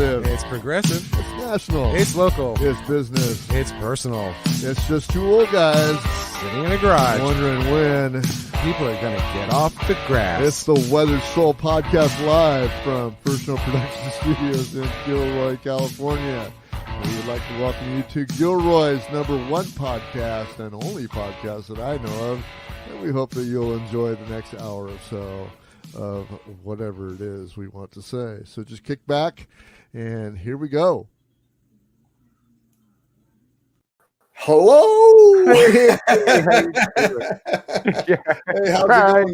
conservative. It's progressive. It's national. It's local. It's business. It's personal. It's just two old guys Sitting in a garage. wondering when. People are going to get off the grass. It's the Weathered Soul Podcast live from Personal Production Studios in Gilroy, California. We would like to welcome you to Gilroy's #1 podcast and only podcast that I know of. And we hope that you'll enjoy the next hour or so of whatever it is we want to say. So just kick back, and here we go. Hello. Hey, Hey, how's it going?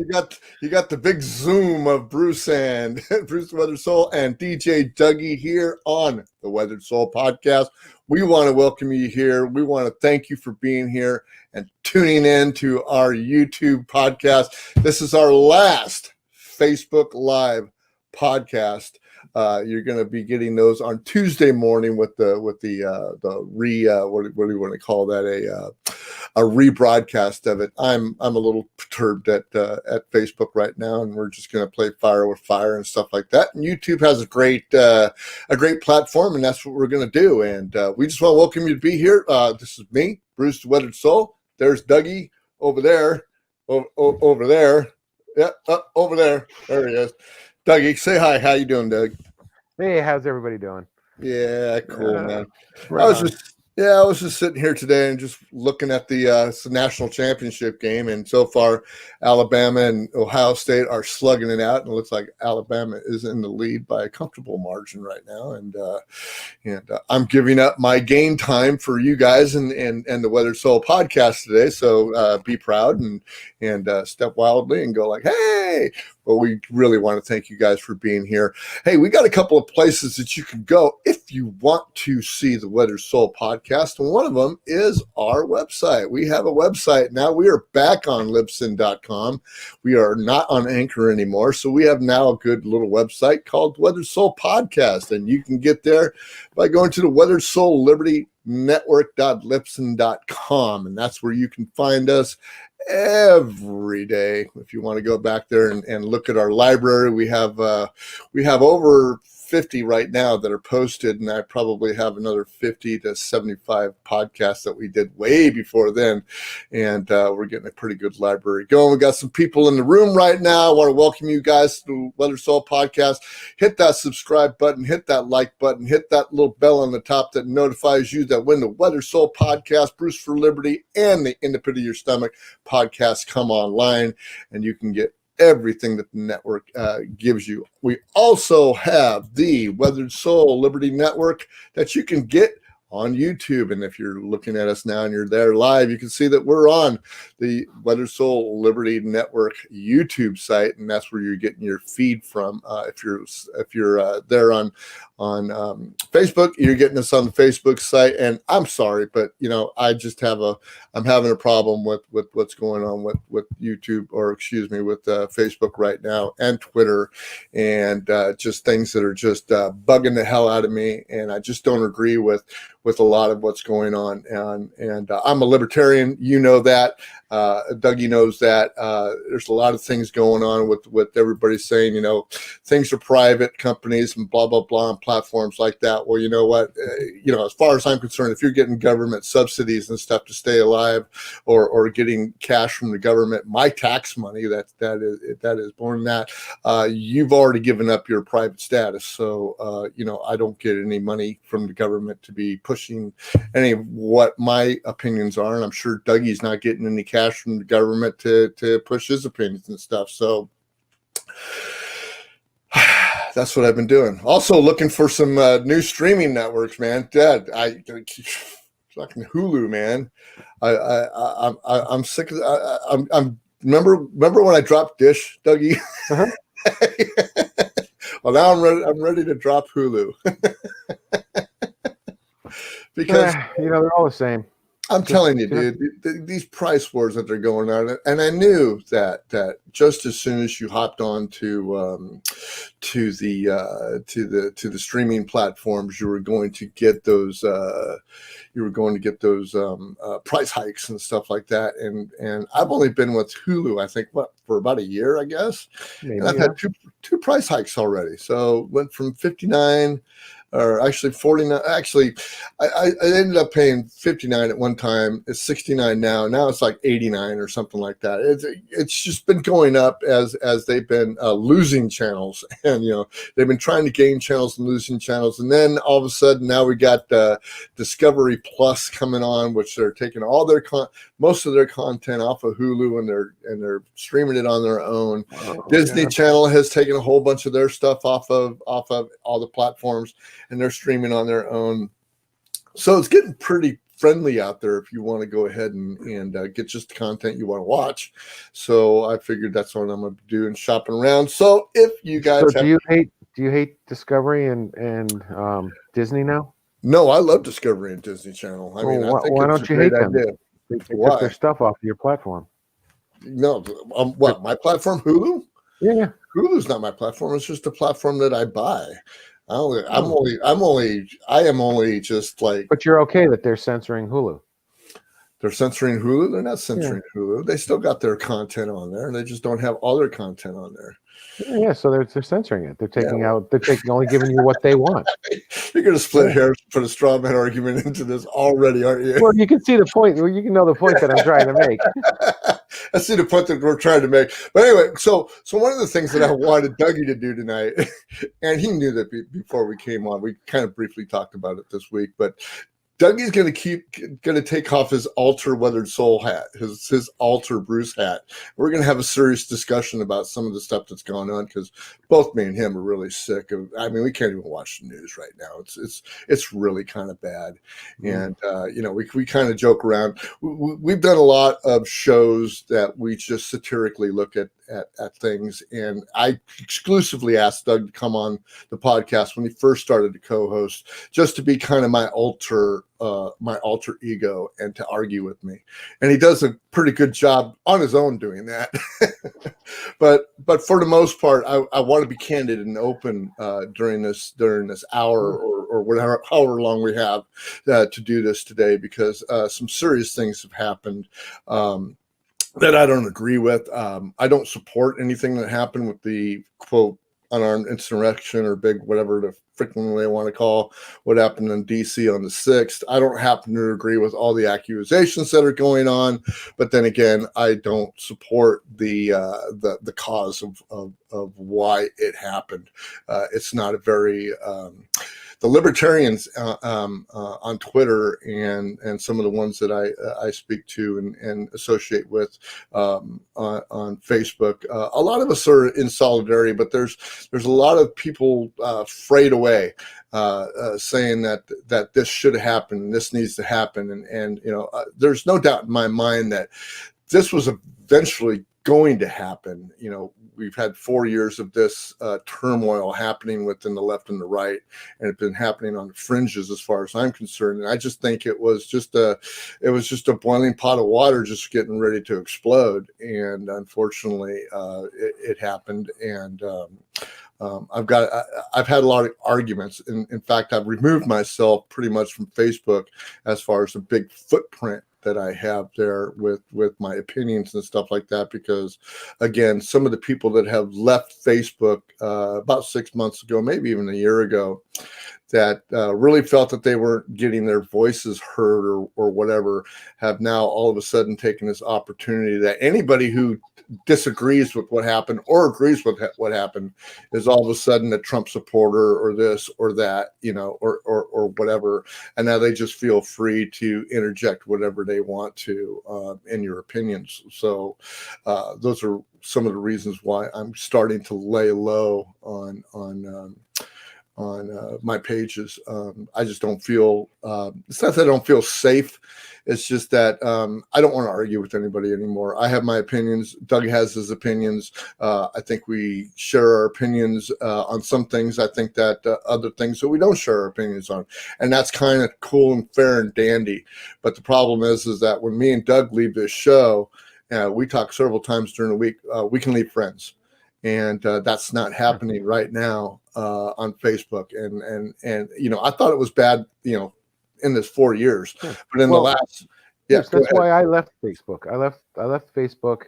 You got the big Zoom of Bruce and Bruce the Weathered Soul and DJ Dougie here on the Weathered Soul Podcast. We want to welcome you here. We want to thank you for being here and tuning in to our YouTube podcast. This is our last Facebook Live podcast. You're going to be getting those on Tuesday morning with the what do you want to call that, a rebroadcast of it. I'm a little perturbed at Facebook right now, and we're just going to play fire with fire and stuff like that. And YouTube has a great platform, and that's what we're going to do. And we just want to welcome you to be here. This is me, Bruce the Weathered Soul. There's Dougie over there, over there. Yeah, over there. There he is. Dougie, say hi. How you doing, Doug? Hey, how's everybody doing? Yeah, cool, man. Right I was just sitting here today and just looking at the national championship game, and so far, Alabama and Ohio State are slugging it out, and it looks like Alabama is in the lead by a comfortable margin right now. And I'm giving up my game time for you guys and the Weathered Soul Podcast today. So be proud and step wildly and go like, hey. But we really want to thank you guys for being here. Hey, we got a couple of places that you can go if you want to see the Weathered Soul Podcast. And one of them is our website. We have a website now. We are back on Libsyn.com. We are not on Anchor anymore. So we have now a good little website called Weathered Soul Podcast. And you can get there by going to the Weathered Soul Liberty network.libsyn.com, and that's where you can find us every day. If you want to go back there and look at our library, we have over 50 right now that are posted, and I probably have another 50 to 75 podcasts that we did way before then, and we're getting a pretty good library going. We got some people in the room right now. I want to welcome you guys to Weathered Soul Podcast. Hit that subscribe button, hit that like button, hit that little bell on the top that notifies you that when the Weathered Soul Podcast, Bruce for Liberty, and the In the Pit of Your Stomach podcast come online, and you can get everything that the network gives you. We also have the Weathered Soul Liberty Network that you can get on YouTube. And if you're looking at us now and you're there live, you can see that we're on the Weathered Soul Liberty Network YouTube site, and that's where you're getting your feed from. If you're there on Facebook, you're getting us on the Facebook site. And I'm sorry, but I'm having a problem with what's going on with YouTube, or excuse me, with Facebook right now, and Twitter, and just things that are just bugging the hell out of me, and I just don't agree with a lot of what's going on. And I'm a libertarian, you know that. Dougie knows that. There's a lot of things going on with everybody saying, things are private companies and blah, blah, blah, and platforms like that. Well, you know what? As far as I'm concerned, if you're getting government subsidies and stuff to stay alive, or getting cash from the government, my tax money, that is more than that, you've already given up your private status. So, I don't get any money from the government to be pushing any of what my opinions are. And I'm sure Dougie's not getting any cash from the government to push his opinions and stuff. So that's what I've been doing. Also looking for some new streaming networks, man. Dad, fucking Hulu, man. I'm sick of. I'm remember when I dropped Dish, Dougie. Uh-huh. Well, now I'm ready to drop Hulu because they're all the same. I'm telling you, dude, these price wars that they're going on, and I knew that just as soon as you hopped on to the streaming platforms, you were going to get those price hikes and stuff like that. And I've only been with Hulu, I think, for about a year, I guess. Maybe, and I've had two price hikes already. So went from $59 or actually 49. Actually, I ended up paying 59 at one time. It's 69 now. Now it's like 89 or something like that. It's just been going up as they've been losing channels, and they've been trying to gain channels and losing channels, and then all of a sudden now we got Discovery Plus coming on, which they're taking all their most of their content off of Hulu, and they're streaming it on their own. Disney Channel has taken a whole bunch of their stuff off of all the platforms, and they're streaming on their own. So it's getting pretty friendly out there if you want to go ahead and get just the content you want to watch. So I figured that's what I'm going to do and shopping around. So if you guys, do you hate Discovery and Disney now? No, I love Discovery and Disney Channel. I mean, I think why don't you hate them? They Why? took their stuff off of your platform. No, what, my platform, Hulu? Yeah, Hulu's not my platform. It's just a platform that I buy. I am only just like. But you're okay that they're censoring Hulu. They're censoring Hulu. They're not censoring Hulu. They still got their content on there. They just don't have all their content on there. Yeah, so they're censoring it. They're taking out. They're only giving you what they want. You're going to split hairs, put a straw man argument into this already, aren't you? Well, you can see the point. You can know the point that I'm trying to make. I see the point that we're trying to make. But anyway, so one of the things that I wanted Dougie to do tonight, and he knew that before we came on, we kind of briefly talked about it this week, but Dougie's going to take off his altar weathered soul hat, his altar Bruce hat. We're going to have a serious discussion about some of the stuff that's going on, because both me and him are really sick of. I mean, we can't even watch the news right now. It's really kind of bad, and we kind of joke around. We've done a lot of shows that we just satirically look at things, and I exclusively asked Doug to come on the podcast when he first started to co-host, just to be kind of my alter ego and to argue with me, and he does a pretty good job on his own doing that. but for the most part, I want to be candid and open during this hour or whatever, however long we have to do this today, because some serious things have happened that I don't agree with. I don't support anything that happened with the quote unarmed insurrection, or big whatever the freaking they want to call what happened in DC on the 6th. I don't happen to agree with all the accusations that are going on, but then again, I don't support the cause of why it happened. It's not a very the libertarians on Twitter and some of the ones that I speak to and associate with on Facebook, a lot of us are in solidarity, but there's a lot of people frayed away, saying that this should happen, this needs to happen, and there's no doubt in my mind that this was eventually going to happen. We've had 4 years of this turmoil happening within the left and the right, and it's been happening on the fringes as far as I'm concerned. And I just think it was just a boiling pot of water just getting ready to explode. And unfortunately, it happened. And I've had a lot of arguments. In fact, I've removed myself pretty much from Facebook as far as a big footprint that I have there with my opinions and stuff like that, because again, some of the people that have left Facebook about 6 months ago, maybe even a year ago, that really felt that they weren't getting their voices heard or whatever, have now all of a sudden taken this opportunity that anybody who disagrees with what happened or agrees with what happened is all of a sudden a Trump supporter or this or that, or whatever. And now they just feel free to interject whatever they want to in your opinions. So those are some of the reasons why I'm starting to lay low on my pages. I just don't feel, it's not that I don't feel safe. It's just that I don't want to argue with anybody anymore. I have my opinions. Doug has his opinions. I think we share our opinions on some things. I think that other things that we don't share our opinions on. And that's kind of cool and fair and dandy. But the problem is that when me and Doug leave this show, we talk several times during the week, we can leave friends. And that's not happening right now on Facebook. And I thought it was bad, in this 4 years, but in the last, yes, that's why I left Facebook. I left Facebook,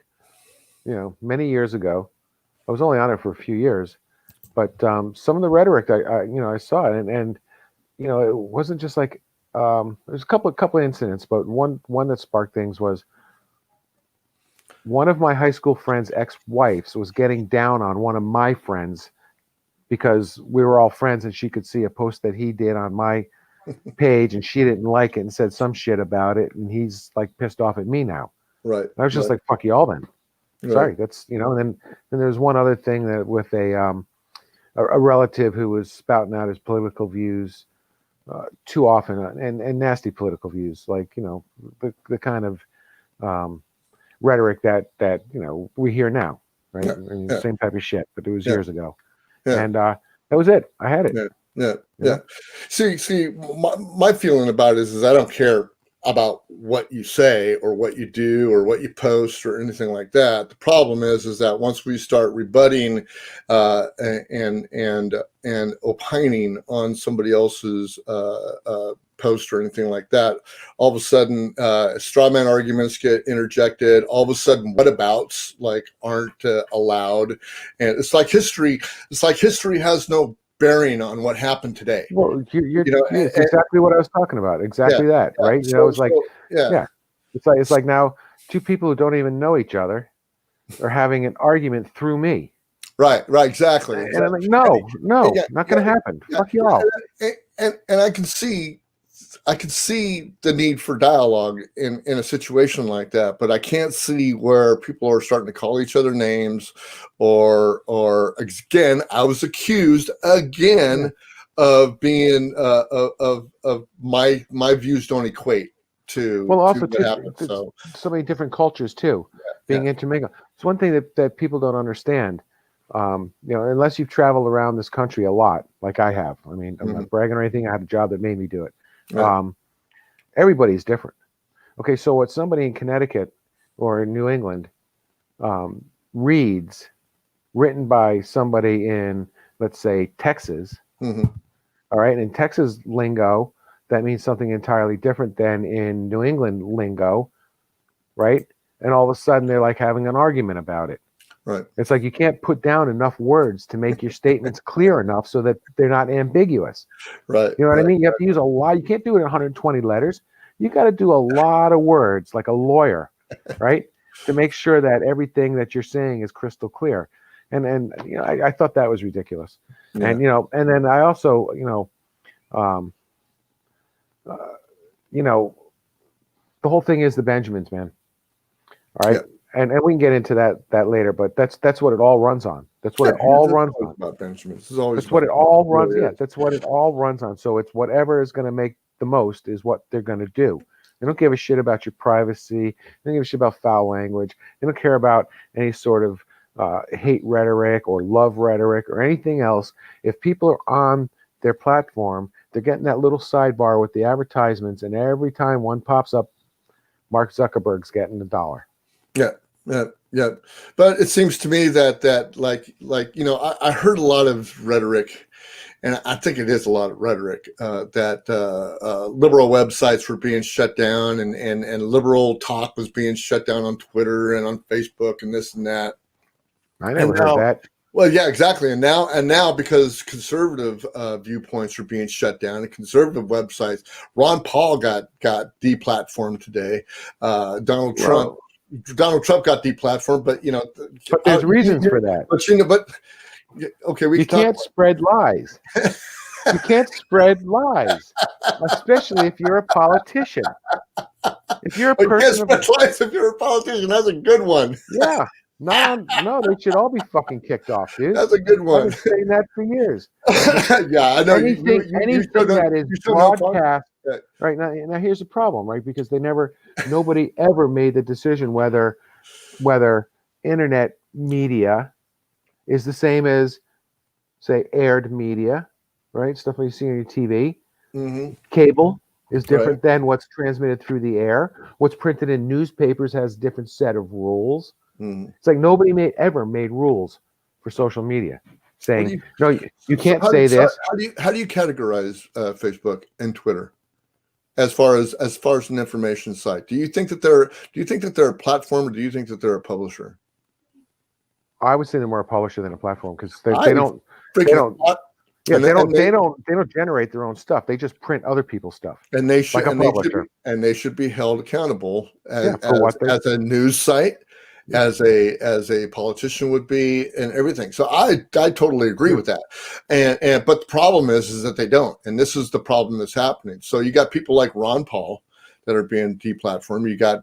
many years ago. I was only on it for a few years, but some of the rhetoric I saw it, and it wasn't just like there's a couple of incidents, but one that sparked things was one of my high school friends' ex-wives was getting down on one of my friends because we were all friends and she could see a post that he did on my page and she didn't like it and said some shit about it, and he's like pissed off at me now. Right. And I was just like, fuck you all then. Right. Sorry, that's and then there's one other thing that with a relative who was spouting out his political views too often and nasty political views, like the kind of rhetoric that we hear now, right? Yeah. I mean, Yeah. same type of shit, but it was Yeah. years ago, Yeah. and that was it. I had it. Yeah. See, my feeling about it is I don't care about what you say or what you do or what you post or anything like that. The problem is that once we start rebutting and opining on somebody else's post or anything like that, all of a sudden straw man arguments get interjected. All of a sudden whatabouts aren't allowed, and it's like history has no bearing on what happened today. Well, it's exactly what I was talking about. Exactly that, right? It's like, it's like now two people who don't even know each other are having an argument through me. Right, exactly. And I'm like, no, not going to happen. Fuck you all. And I can see the need for dialogue in a situation like that, but I can't see where people are starting to call each other names or again, I was accused again of being of my views don't equate to also what happened. So many different cultures too, being intermingled. It's one thing that people don't understand. Unless you've traveled around this country a lot, like I have. I mean, I'm not bragging or anything. I had a job that made me do it. Right. Everybody's different. Okay, so what somebody in Connecticut or in New England reads, written by somebody in, let's say, Texas. Mm-hmm. All right, in Texas lingo, that means something entirely different than in New England lingo, right? And all of a sudden, they're like having an argument about it. Right. It's like you can't put down enough words to make your statements clear enough so that they're not ambiguous. Right. You know what I mean? You have to use a lot. You can't do it in 120 letters. You got to do a lot of words, like a lawyer, right? To make sure that everything that you're saying is crystal clear. And I thought that was ridiculous. Yeah. And then I also, the whole thing is the Benjamins, man. All right. Yeah. And we can get into that later, but that's what it all runs on. That's what it all runs on. About Benjamins. That's what it all runs. Yeah, that's what it all runs on. So it's whatever is going to make the most is what they're going to do. They don't give a shit about your privacy. They don't give a shit about foul language. They don't care about any sort of hate rhetoric or love rhetoric or anything else. If people are on their platform, they're getting that little sidebar with the advertisements, and every time one pops up, Mark Zuckerberg's getting $1. Yeah. But it seems to me that I heard a lot of rhetoric, and I think it is a lot of rhetoric that liberal websites were being shut down and liberal talk was being shut down on Twitter and on Facebook and this and that. I never heard that. Well, yeah, exactly. And now because conservative viewpoints are being shut down and conservative websites, Ron Paul got deplatformed today. Donald Trump got deplatformed, but but there's reasons for that. But okay, you can't spread lies. You can't spread lies, especially if you're a politician. If you're a person, if you're a politician, that's a good one. Yeah. No, they should all be fucking kicked off, dude. That's a good one. I've been saying that for years. Yeah, I know. Anything that is broadcast. Right now, here's the problem, right? Because nobody ever made the decision whether internet media is the same as, say, aired media, right? Stuff you see on your TV. Mm-hmm. Cable is different than what's transmitted through the air. What's printed in newspapers has a different set of rules. Mm. It's like nobody ever made rules for social media, saying you can't say this. How do you categorize Facebook and Twitter as far as an information site? Do you think that they're a platform, or do you think that they're a publisher? I would say they're more a publisher than a platform because they Yeah, they don't generate their own stuff. They just print other people's stuff. And they should, like a publisher. they should be held accountable as a news site, as a politician would be, and everything. So I totally agree with that. And but the problem is that they don't. And this is the problem that's happening. So you got people like Ron Paul that are being deplatformed. You got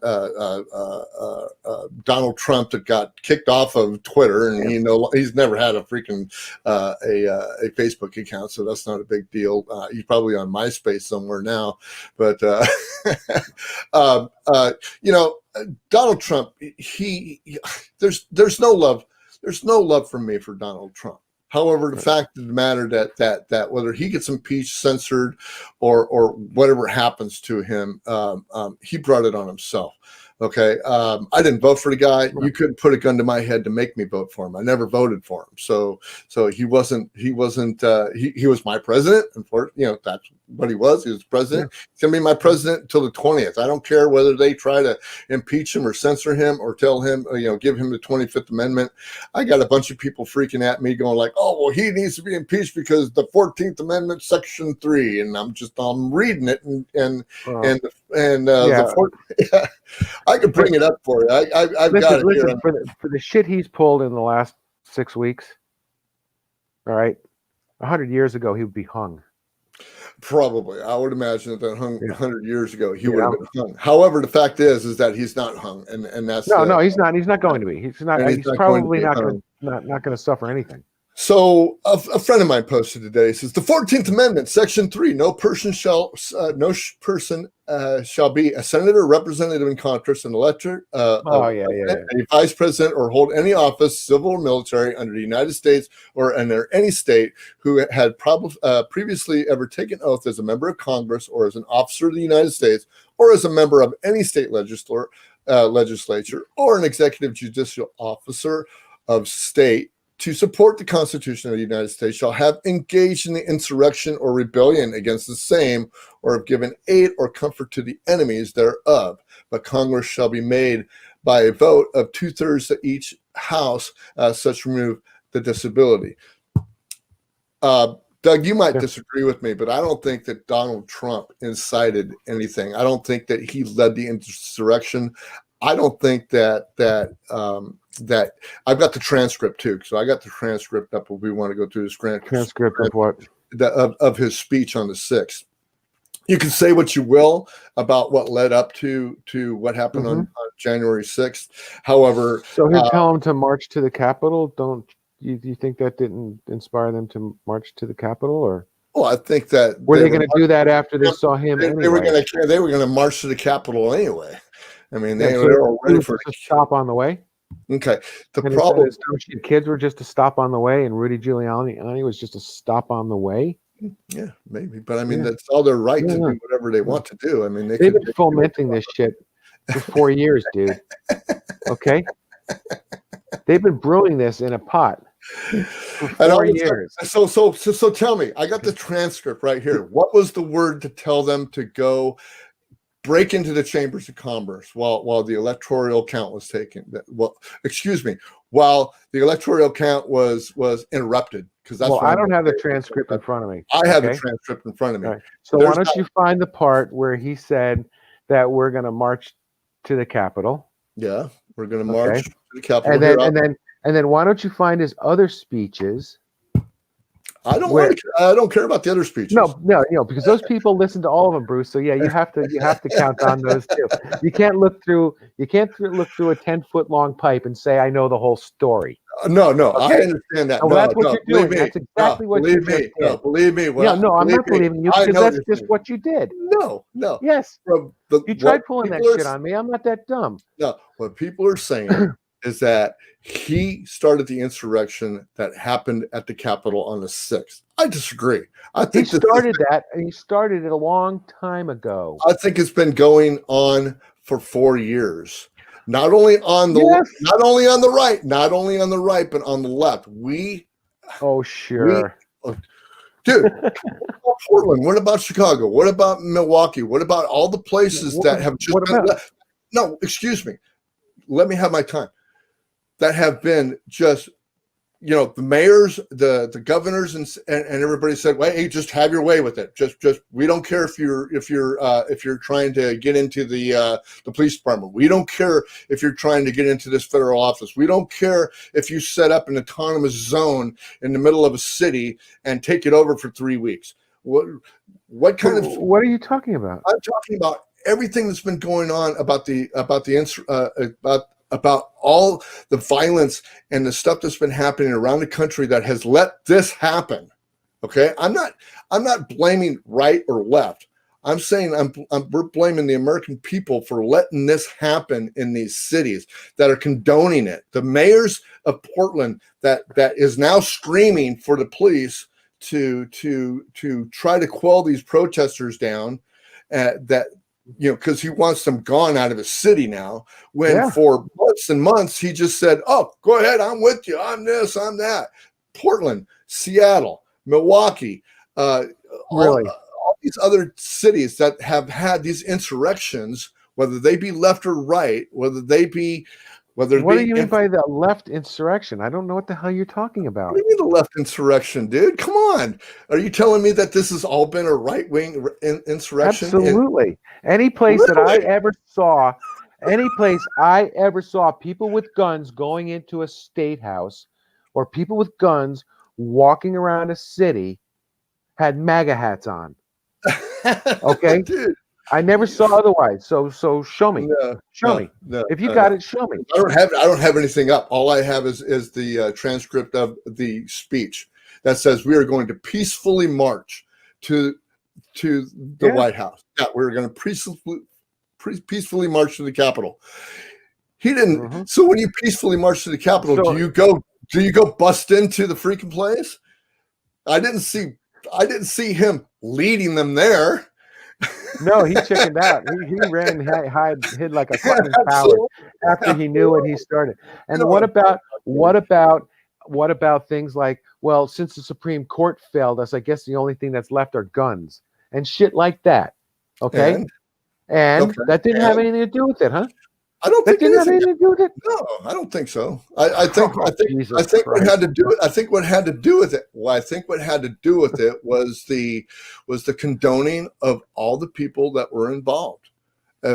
Donald Trump that got kicked off of Twitter, and he's never had a freaking a Facebook account, so that's not a big deal. He's probably on MySpace somewhere now, but Donald Trump, there's no love. There's no love from me for Donald Trump. However, the fact of the matter that whether he gets impeached, censored, or whatever happens to him, he brought it on himself. Okay, I didn't vote for the guy. You couldn't put a gun to my head to make me vote for him. I never voted for him. So he wasn't. He was my president, and that's what he was. He was president. Yeah. He's gonna be my president until the 20th. I don't care whether they try to impeach him or censor him or tell him, give him the 25th Amendment. I got a bunch of people freaking at me, going like, "Oh, well, he needs to be impeached because the 14th Amendment, Section 3," and I'm reading it I could bring it up for you. I've got it here. For the shit he's pulled in the last 6 weeks. All right, 100 years ago he would be hung. Probably, I would imagine that 100 years ago he would have been hung. However, the fact is that he's not hung, and that's no, he's not. He's not going to be. He's not. He's probably not going to suffer anything. So a friend of mine posted today, says the 14th Amendment, Section 3, no person shall be a senator, representative in Congress, an elector, a vice president, or hold any office, civil or military, under the United States or under any state who had previously ever taken oath as a member of Congress or as an officer of the United States or as a member of any state legislature or an executive judicial officer of state to support the Constitution of the United States shall have engaged in the insurrection or rebellion against the same, or have given aid or comfort to the enemies thereof. But Congress shall be made by a vote of 2/3 of each house, such remove the disability. Doug, you might disagree with me, but I don't think that Donald Trump incited anything. I don't think that he led the insurrection. I don't think that I've got the transcript too, so I got the transcript up. If we want to go through this transcript of what of his speech on the 6th. You can say what you will about what led up to what happened on January 6th. However, so he'll tell him to march to the Capitol. Do you think that didn't inspire them to march to the Capitol, or? Well, I think that were they going to do that after they saw him? They were going to march to the Capitol anyway. I mean, they were ready for a stop on the way. Okay. The problem is kids were just a stop on the way, and Rudy Giuliani was just a stop on the way. Yeah, maybe, but I mean, that's all their right to do whatever they want to do. I mean, they've been fomenting this shit for 4 years, dude. Okay, they've been brewing this in a pot for 4 years. So tell me, I got the transcript right here. What was the word to tell them to go break into the chambers of commerce while the electoral count was taken? While the electoral count was interrupted, because that's I don't have the transcript in front of me. I have the transcript in front of me. Right. So why don't you find the part where he said that we're going to march to the Capitol? Yeah, we're going to march to the Capitol, and then why don't you find his other speeches? I don't care about the other speeches. No, because those people listen to all of them, Bruce. So yeah, you have to count on those too. You can't look through a 10-foot long pipe and say I know the whole story. No, I understand that. That's what you're doing. That's exactly what you did. Believe me. I'm not believing you, because that's just what you did. No. Yes. You tried pulling that shit on me. I'm not that dumb. No, what people are saying is that he started the insurrection that happened at the Capitol on the 6th. I disagree. I think he started it a long time ago. I think it's been going on for 4 years. Not only on the right, but on the left. Dude, what about Portland? What about Chicago? What about Milwaukee? What about all the places that have just been left? No, excuse me. Let me have my time. That have been just, the mayors, the governors, and everybody said, "Well, hey, just have your way with it. Just we don't care if you're trying to get into the police department. We don't care if you're trying to get into this federal office. We don't care if you set up an autonomous zone in the middle of a city and take it over for 3 weeks." What are you talking about? I'm talking about everything that's been going on about all the violence and the stuff that's been happening around the country that has let this happen. Okay, I'm not blaming right or left. I'm saying we're blaming the American people for letting this happen in these cities that are condoning it. The mayors of Portland that is now screaming for the police to try to quell these protesters down, because he wants them gone out of his city now, when for months and months he just said, "Oh, go ahead, I'm with you, I'm this, I'm that." Portland, Seattle, Milwaukee, all these other cities that have had these insurrections, whether they be left or right, what do you mean by the left insurrection? I don't know what the hell you're talking about. What do you mean the left insurrection, dude? Come on. Are you telling me that this has all been a right-wing insurrection? Absolutely. Any place that I ever saw people with guns going into a state house or people with guns walking around a city had MAGA hats on. Okay? Dude. I never saw otherwise. So show me. Show me. If you got it, show me. I don't have anything up. All I have is the transcript of the speech that says we are going to peacefully march to the White House. Yeah, we're going to peacefully march to the Capitol. He didn't. Mm-hmm. So when you peacefully march to the Capitol, do you go bust into the freaking place? I didn't see him leading them there. No, he chickened out. He ran and hid like a fucking coward after he knew what he started. And what about things like, well, since the Supreme Court failed us, I guess the only thing that's left are guns and shit like that. Okay, and that didn't have anything to do with it, huh? I don't think that didn't have anything to do with it. No, I don't think so. I think what had to do it. I think what had to do with it. Well, I think what had to do with it was the condoning of all the people that were involved,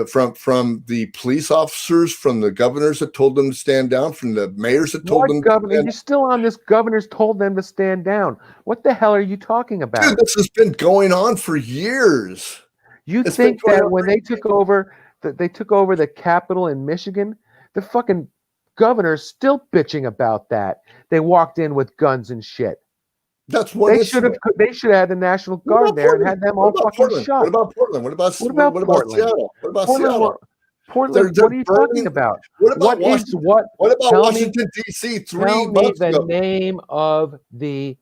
from the police officers, from the governors that told them to stand down, from the mayors that told them. Governor, you're still on this. Governors told them to stand down. What the hell are you talking about? Dude, this has been going on for years. You think that when they took over the Capitol in Michigan, the fucking governor's still bitching about that. They walked in with guns and shit. That's what they should have had the National Guard there and had them all fucking shot. What about Portland? What about Seattle? What about Seattle? Portland, what are you talking about? What about Washington, D.C. 3 months ago? Tell me the name of the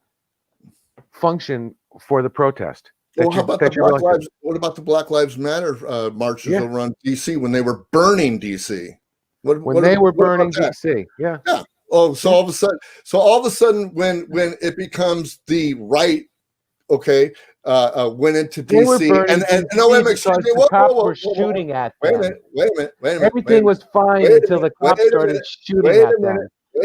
function for the protest. Well, what about the Black Lives Matter marches over on D.C. when they were burning D.C.? When they were burning D.C. Yeah. Oh, so all of a sudden, when it becomes the right, went into D.C. and no, wait a minute, the cops were shooting at them. Wait a minute. Everything was fine until the cops started shooting at them.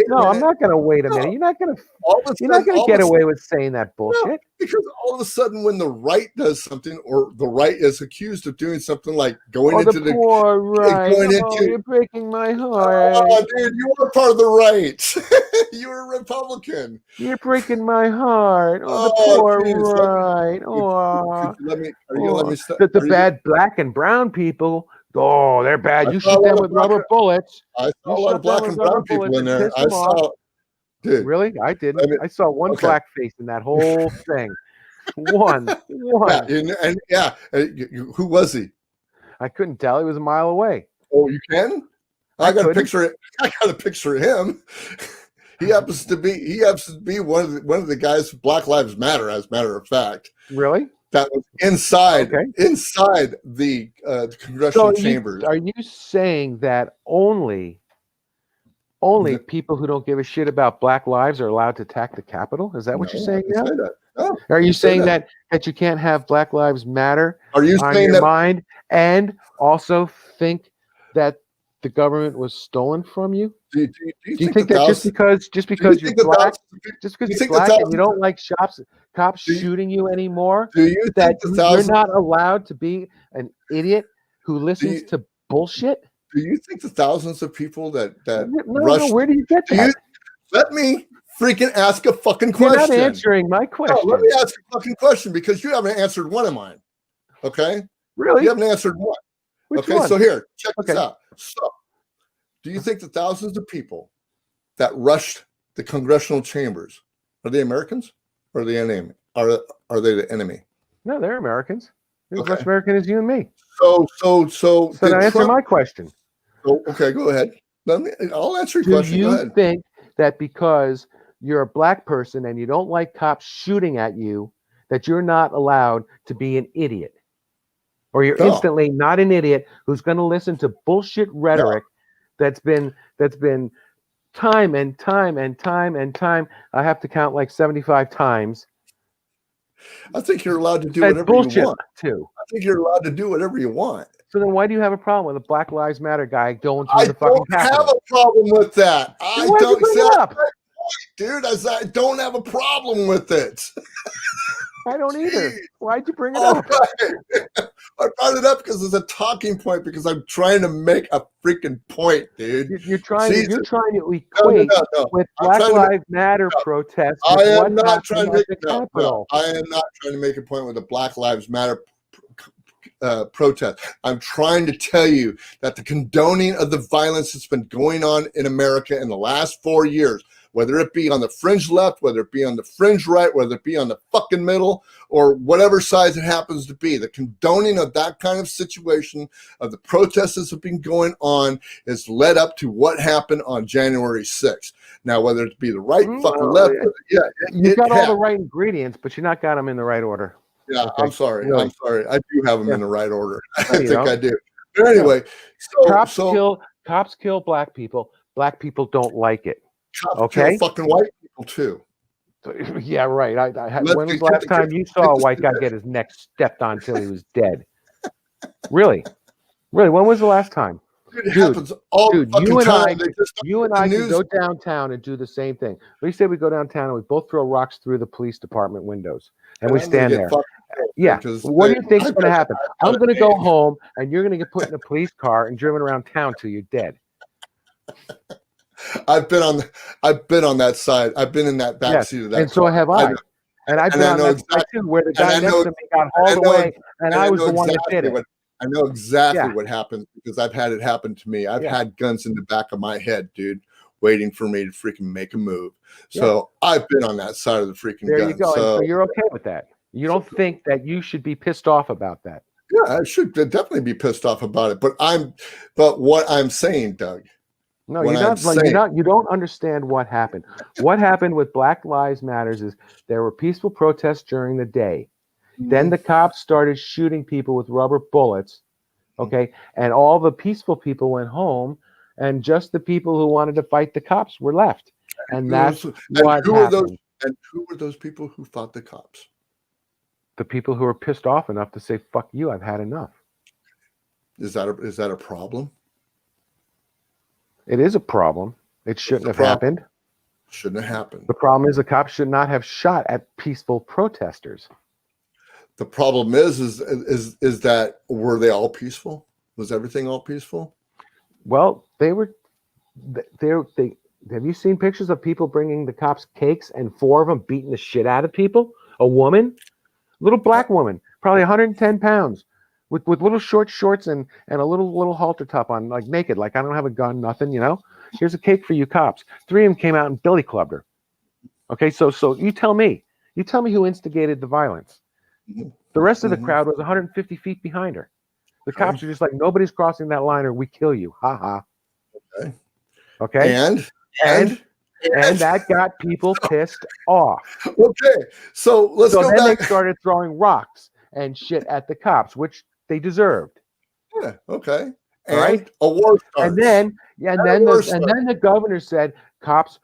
No, I'm not going to wait a minute. You're not going to get away with saying that bullshit. No, because all of a sudden, when the right does something, or the right is accused of doing something like going into the poor right, you're breaking my heart. Oh, dude, you are part of the right. You're a Republican. You're breaking my heart. Oh, the poor right. The bad black and brown people. Oh, they're bad. You shoot them with rubber bullets. I saw a lot of black and brown people in there. I saw. Dude, really? I didn't. I saw one black face in that whole thing. One. Yeah, who was he? I couldn't tell. He was a mile away. Oh, you can? I got a picture of him. He happens to be one of the guys who Black Lives Matter, as a matter of fact. Really? That was inside the congressional chambers. Are you saying that only people who don't give a shit about Black lives are allowed to attack the Capitol? Is that what you're saying now? No, are you saying that you can't have Black Lives Matter on your mind, and also think that the government was stolen from you? Do you think that just because you're black, and you don't like cops shooting you anymore, that you're not allowed to be an idiot who listens to bullshit? Do you think the thousands of people that rushed? No, where do you get that? Let me freaking ask a fucking question. You're not answering my question. No, let me ask a fucking question because you haven't answered one of mine. Okay? Really? You haven't answered one. Which one? So here, check this out. So, do you think the thousands of people that rushed the congressional chambers are they Americans or are they enemy? Are they the enemy? No, they're Americans. They're as much American as you and me. So now answer my question. Okay, go ahead. I'll answer your question. Do you think that because you're a black person and you don't like cops shooting at you, that you're not allowed to be an idiot? Or you're instantly not an idiot who's going to listen to bullshit rhetoric that's been time and time and time and time. I have to count like 75 times. I think you're allowed to do whatever you want. Too. I think you're allowed to do whatever you want. So then why do you have a problem with a Black Lives Matter guy going through the fucking Capitol? I don't have a problem with that. I don't have a problem with it. I don't either. Why'd you bring it up? Right. I brought it up because it's a talking point because I'm trying to make a freaking point, dude. You're trying to equate with Black Lives Matter protests. I am not trying to make a point with the Black Lives Matter protest. I'm trying to tell you that the condoning of the violence that's been going on in America in the last 4 years, whether it be on the fringe left, whether it be on the fringe right, whether it be on the fucking middle, or whatever size it happens to be, the condoning of that kind of situation, of the protests that have been going on, is led up to what happened on January 6th. Now, whether it be the right, fucking left, you got all the right ingredients, but you not got them in the right order. Yeah, okay. I'm sorry. I do have them in the right order. I think I do. But anyway, cops kill black people. Black people don't like it. Cops kill fucking white people too. Yeah, right. When was the last time you saw a white guy get his neck stepped on until he was dead? Really? When was the last time? It happens all the fucking time. You and I can go downtown and do the same thing. We say we go downtown and we both throw rocks through the police department windows. And we stand there. Yeah. What do you think is going to happen? I'm going to go home and you're going to get put in a police car and driven around town till you're dead. I've been on that side. I've been in that back seat of that. And so have I. And I've been on that side too, where the guy next to me got hauled away and I was the one that did it. I know exactly what happens because I've had it happen to me. I've had guns in the back of my head, dude, waiting for me to freaking make a move. So I've been on that side of the freaking gun. There you go. So you're okay with that. You don't think that you should be pissed off about that? Yeah, I should definitely be pissed off about it. But what I'm saying, Doug. No, you don't understand what happened. What happened with Black Lives Matters is there were peaceful protests during the day. Then the cops started shooting people with rubber bullets, okay? And all the peaceful people went home, and just the people who wanted to fight the cops were left. And that's what happened. And who were those people who fought the cops? The people who were pissed off enough to say, fuck you, I've had enough. Is that a problem? It is a problem. It shouldn't have happened. Shouldn't have happened. The problem is the cops should not have shot at peaceful protesters. The problem is that were they all peaceful? Was everything all peaceful? Well, they have you seen pictures of people bringing the cops cakes and 4 of them beating the shit out of people? A woman, little black woman, probably 110 pounds, with little short shorts and a little halter top on, like naked, like I don't have a gun, nothing, you know. Here's a cake for you cops. 3 of them came out and billy clubbed her. Okay, so you tell me who instigated the violence. The rest of the crowd was 150 feet behind her. The cops are just like, nobody's crossing that line or we kill you. Ha ha. Okay. And that got people pissed off. Okay. So let's go back. Then they started throwing rocks and shit at the cops, which they deserved. Yeah. Okay. And right. A war starts. And then the governor said, "Cops,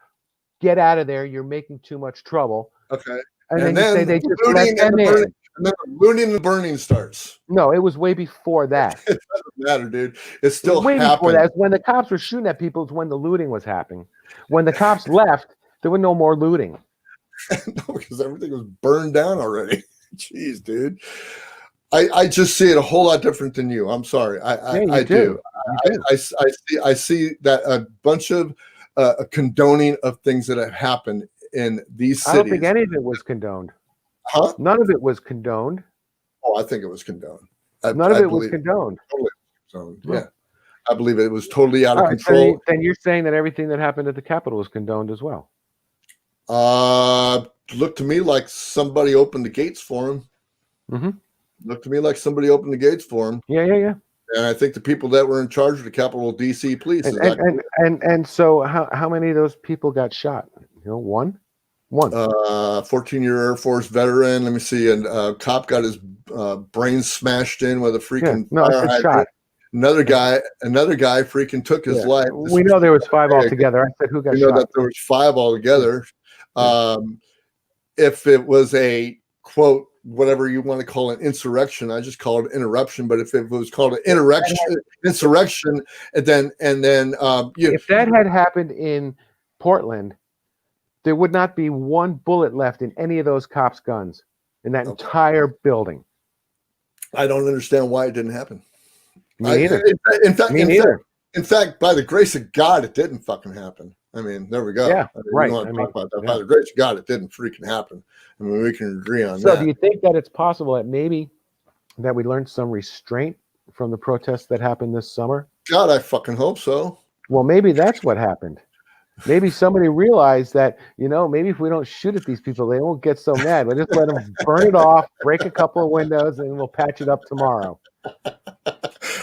get out of there. You're making too much trouble." Okay. And then you say they just let them in. And then the looting and the burning starts. No, it was way before that. It doesn't matter, dude. It still way happened. Before that, when the cops were shooting at people, it's when the looting was happening. When the cops left, there was no more looting. No, because everything was burned down already. Jeez, dude. I just see it a whole lot different than you. I'm sorry. I do. I see that a bunch of condoning of things that have happened in these cities. I don't think any of it was condoned. Huh? None of it was condoned. Oh, I think it was condoned. None of it was condoned. Totally condoned. Yeah. I believe it was totally out of control. So then you're saying that everything that happened at the Capitol was condoned as well. Looked to me like somebody opened the gates for him. Mm-hmm. Looked to me like somebody opened the gates for him. Yeah. And I think the people that were in charge of the Capitol DC police. And so how many of those people got shot? One. 14-year Air Force veteran. Let me see. And cop got his brain smashed in with a freaking fire hydrant. Shot. Another guy freaking took his life. We know there was 5 altogether. I said who got shot. We know that there was 5 altogether. If it was a quote, whatever you want to call an insurrection, I just call it interruption. But if it was called an insurrection, and then if that had happened in Portland, there would not be one bullet left in any of those cops' guns in that entire building. I don't understand why it didn't happen. Me neither. In fact, by the grace of God, it didn't fucking happen. I mean, there we go. Yeah, right. Talk about that. By the grace of God, it didn't freaking happen. I mean, we can agree on that. So do you think that it's possible that maybe that we learned some restraint from the protests that happened this summer? God, I fucking hope so. Well, maybe that's what happened. Maybe somebody realized that, maybe if we don't shoot at these people, they won't get so mad. We'll just let them burn it off, break a couple of windows, and we'll patch it up tomorrow.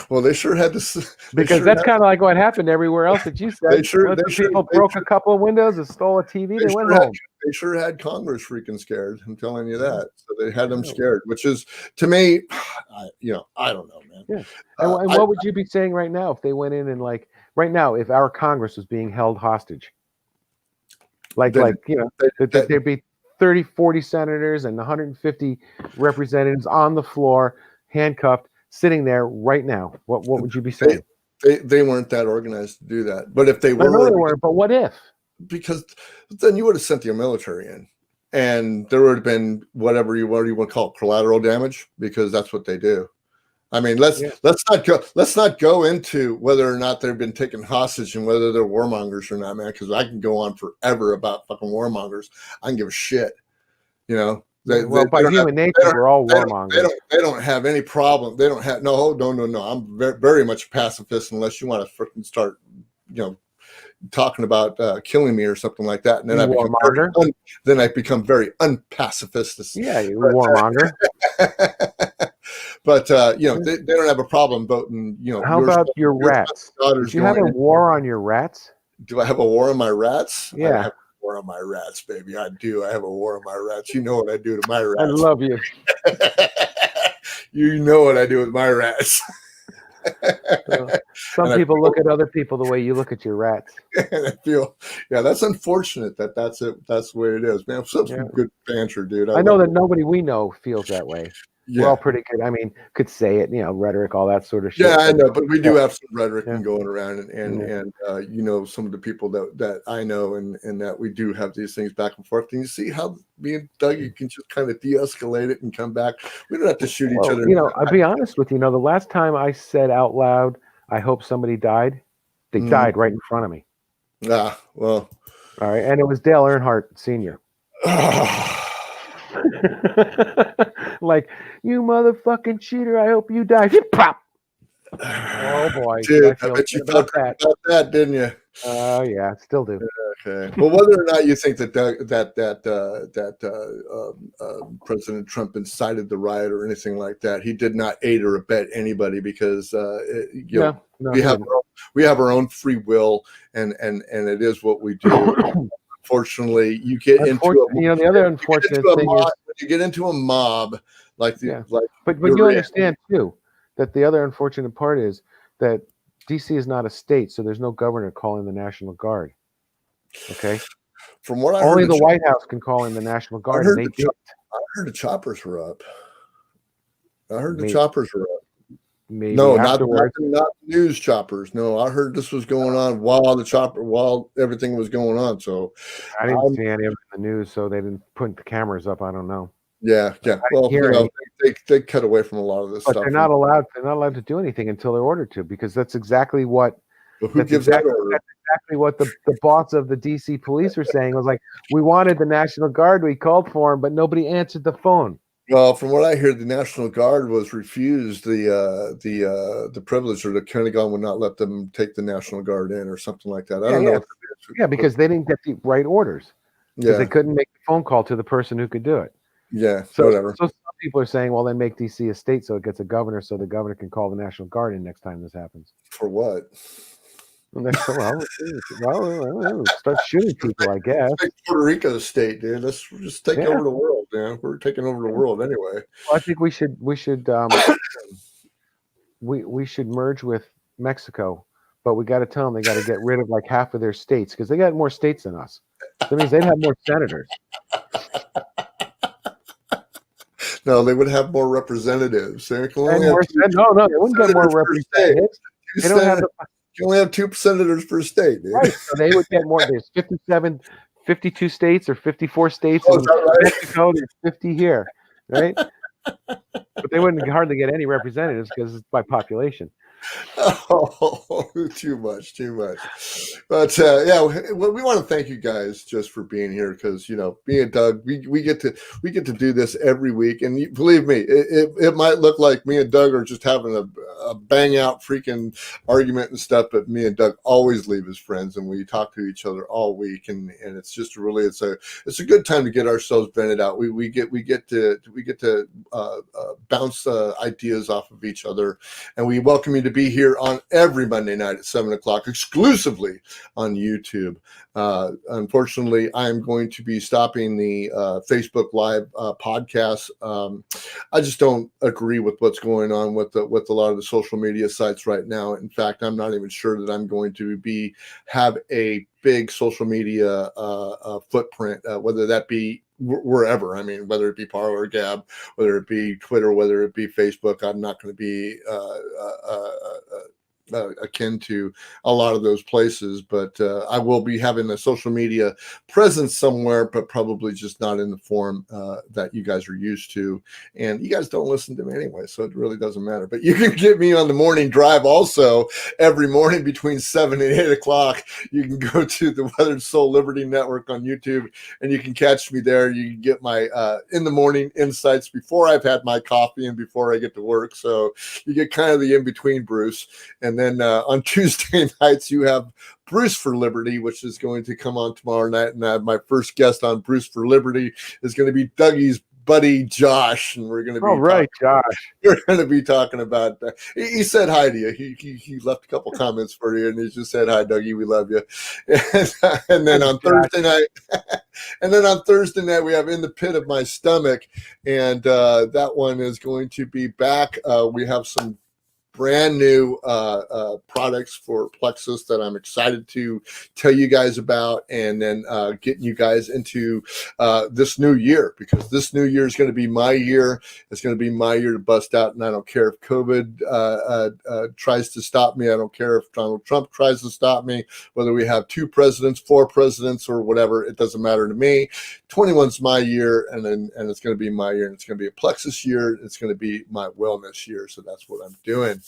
Well, they sure had to. Because that's kind of like what happened everywhere else that you said. People broke a couple of windows and stole a TV. They went home. They sure had Congress freaking scared. I'm telling you that. So they had them scared, which is, to me, I don't know, man. Yeah. And what would you be saying right now if they went in and right now, if our Congress was being held hostage? There'd be 30, 40 senators and 150 representatives on the floor, handcuffed, sitting there right now. What would you be saying? They weren't that organized to do that. But if they were, I know they weren't, but what if? Because then you would have sent the military in, and there would have been whatever you want to call it, collateral damage, because that's what they do. I mean, let's not go into whether or not they've been taken hostage and whether they're warmongers or not, man. Because I can go on forever about fucking warmongers. I can give a shit, by human nature, we're all warmongers. They don't have any problem. They don't have no. I'm very much a pacifist unless you want to freaking start, talking about killing me or something like that. And then I become very unpacifist. Yeah, you warmonger. But they don't have a problem voting. How about your rats? Do you have a war on your rats? Do I have a war on my rats? Yeah. I have a war on my rats, baby. I do. I have a war on my rats. You know what I do to my rats. I love you. You know what I do with my rats. Some people look at other people the way you look at your rats. And I feel, that's unfortunate that's it. That's the way it is, man. Such good banter, dude. I know that nobody we know feels that way. Yeah. We're all pretty good. I mean, could say it, rhetoric, all that sort of shit. Yeah, I know, but we do have some rhetoric going around, and some of the people that I know, and that we do have these things back and forth. And you see how me and Dougie can just kind of de-escalate it and come back. We don't have to shoot each other. I'll be honest with you. The last time I said out loud, "I hope somebody died," they died right in front of me. Ah, well, all right, and it was Dale Earnhardt Sr. Like, you motherfucking cheater, I hope you die. Pop. Oh boy, dude, I bet you felt about that, didn't you? Oh yeah, still do. Okay. Well, whether or not you think that President Trump incited the riot or anything like that, he did not aid or abet anybody, because we have our own free will, and it is what we do. Unfortunately, you get into the other unfortunate thing is when you get into a mob but you understand too that the other unfortunate part is that DC is not a state, so there's no governor calling the National Guard. Okay, from what I only heard, the White House can call in the National Guard. I heard the choppers were up. I heard the choppers were up. Maybe no, not news choppers. No, I heard this was going on while everything was going on. So I didn't see any of it in the news, so they didn't put the cameras up. I don't know. Yeah. Well, they cut away from a lot of this stuff. But they're not allowed to do anything until they're ordered to, because that's exactly what. But who gives that order? That's exactly what the boss of the DC police were saying. It was like, we wanted the National Guard, we called for him, but nobody answered the phone. Well, from what I hear, the National Guard was refused the privilege, or the Pentagon would not let them take the National Guard in, or something like that. I don't know. Yeah, because they didn't get the right orders. Because they couldn't make the phone call to the person who could do it. Yeah, so whatever. So some people are saying, well, then make DC a state so it gets a governor, so the governor can call the National Guard in next time this happens. For what? Well, start shooting people, I guess. Make Puerto Rico a state, dude. Let's just take over the world, man. We're taking over the world anyway. Well, I think we should merge with Mexico, but we got to tell them they got to get rid of like half of their states, because they got more states than us. That means they'd have more senators. No, they would have more representatives. They can only they wouldn't get more representatives. They don't have. You only have 2 senators per state, dude. Right, so they would get more. There's 52 states or 54 states in Mexico. There's 50 here, right? But they wouldn't hardly get any representatives because it's by population. Oh, too much. But we want to thank you guys just for being here, because me and Doug, we get to do this every week, and believe me, it might look like me and Doug are just having a bang out freaking argument and stuff, but me and Doug always leave as friends, and we talk to each other all week, and it's just really it's a good time to get ourselves vented out. We get to bounce ideas off of each other, and we welcome you to be here on every Monday night at 7:00 exclusively on YouTube. Unfortunately, I'm going to be stopping the Facebook Live podcast. I just don't agree with what's going on with a lot of the social media sites right now. In fact, I'm not even sure that I'm going to have a big social media footprint, whether that be wherever. I mean, whether it be Parler or Gab, whether it be Twitter, whether it be Facebook, I'm not going to be akin to a lot of those places, but I will be having a social media presence somewhere, but probably just not in the form that you guys are used to. And you guys don't listen to me anyway, so it really doesn't matter. But you can get me on the morning drive also every morning between 7 and 8 o'clock. You can go to the Weathered Soul Liberty Network on YouTube, and you can catch me there. You can get my in the morning insights before I've had my coffee and before I get to work. So you get kind of the in-between, Bruce. And then on Tuesday nights, you have Bruce for Liberty, which is going to come on tomorrow night. And my first guest on Bruce for Liberty is going to be Dougie's buddy Josh, and we're going to be Josh. We're going to be talking about. He said hi to you. He left a couple comments for you, and he just said hi, Dougie. We love you. And then on Thursday night, we have In the Pit of My Stomach, and that one is going to be back. We have some brand new products for Plexus that I'm excited to tell you guys about, and then getting you guys into this new year, because this new year is going to be my year. It's going to be my year to bust out, and I don't care if COVID tries to stop me. I don't care if Donald Trump tries to stop me, whether we have 2 presidents, 4 presidents, or whatever. It doesn't matter to me. 21's my year, and it's going to be my year, and it's going to be a Plexus year. It's going to be my wellness year, so that's what I'm doing.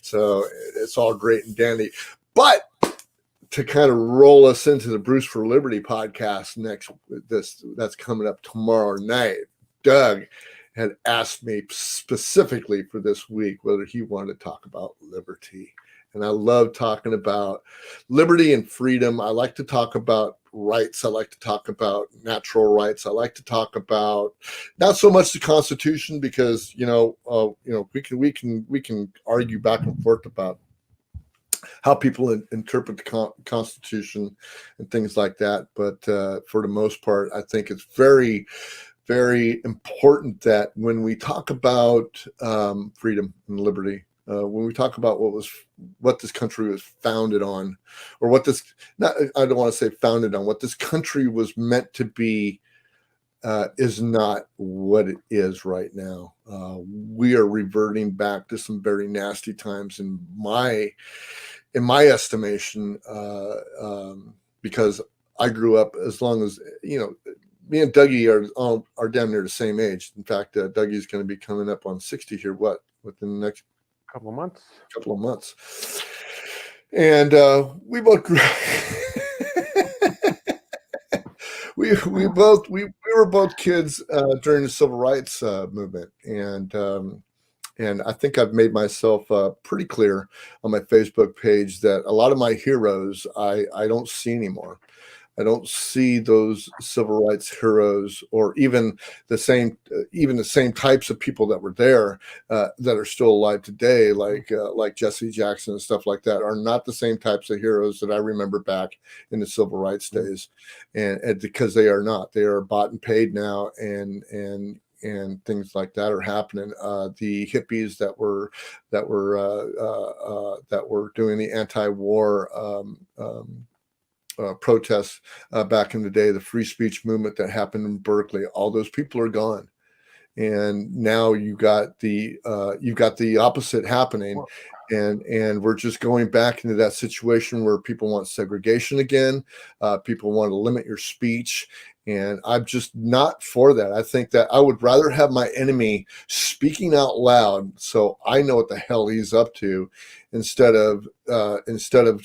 So it's all great and dandy. But to kind of roll us into the Bruce for Liberty podcast that's coming up tomorrow night, Doug had asked me specifically for this week whether he wanted to talk about liberty. And I love talking about liberty and freedom. I like to talk about rights. I like to talk about natural rights. I like to talk about not so much the Constitution, because we can argue back and forth about how people interpret the Constitution and things like that. But for the most part, I think it's very, very important that when we talk about freedom and liberty, when we talk about what this country was founded on, or I don't want to say founded on, what this country was meant to be is not what it is right now. We are reverting back to some very nasty times in my estimation, because I grew up, as long as, me and Dougie are damn near the same age. In fact, Dougie's going to be coming up on 60 here, within the next couple of months. And we both grew we were both kids during the civil rights movement, and I think I've made myself pretty clear on my Facebook page that a lot of my heroes I don't see anymore. I don't see those civil rights heroes, or even the same types of people that were there that are still alive today, like Jesse Jackson and stuff like that, are not the same types of heroes that I remember back in the civil rights days, and because they are not. They are bought and paid now, and things like that are happening. The hippies that were doing the anti-war protests back in the day, the free speech movement that happened in Berkeley, all those people are gone, and now you got the opposite happening, and we're just going back into that situation where people want segregation again. People want to limit your speech, and I'm just not for that. I think that I would rather have my enemy speaking out loud so I know what the hell he's up to, instead of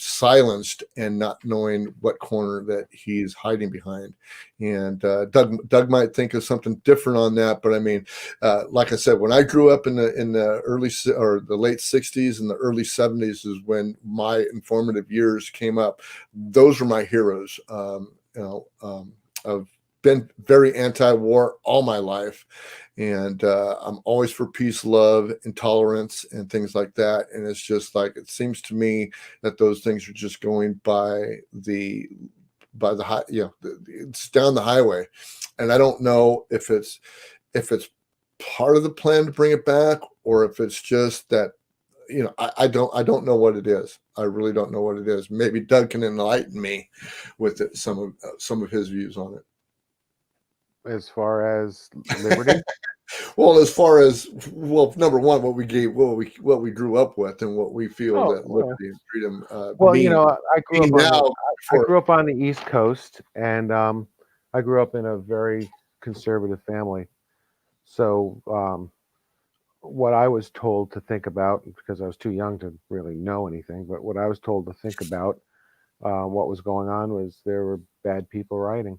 silenced and not knowing what corner that he's hiding behind. And Doug might think of something different on that, but I mean, like I said, when I grew up in the early or the late 60s and the early 70s is when my informative years came up. Those were my heroes. I've been very anti-war all my life, and I'm always for peace, love, and tolerance, and things like that. And it's just like, it seems to me that those things are just going by the high, it's down the highway, and I don't know if it's part of the plan to bring it back, or if it's just that. I don't know what it is. I really don't know what it is. Maybe Doug can enlighten me with it, some of his views on it. As far as liberty, well, number one, what we grew up with, and what we feel that liberty and freedom. Mean. I grew up on the East Coast, and I grew up in a very conservative family. So what I was told to think about, because I was too young to really know anything, but what I was told to think about what was going on was there were bad people rioting.